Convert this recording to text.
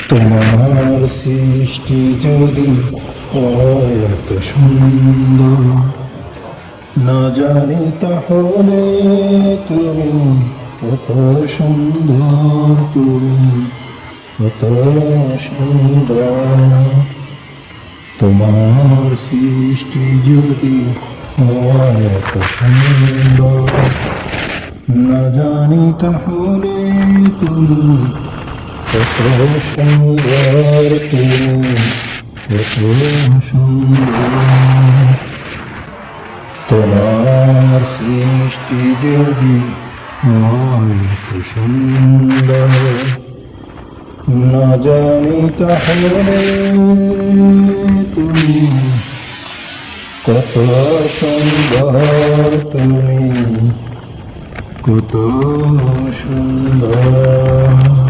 তোমার সৃষ্টি যদি হয় এত সুন্দর, না জানি তাহলে তুমি কত সুন্দর, তুমি কত সুন্দর। তোমার সৃষ্টি যদি হয় এত সুন্দর, না জানি তাহলে তুমি কত সুন্দর, তুমি কত সুন্দর। তোমার সৃষ্টি যদি হয় এত সুন্দর, না জানি তাহলে তুমি কত সুন্দর, তুমি কত সুন্দর।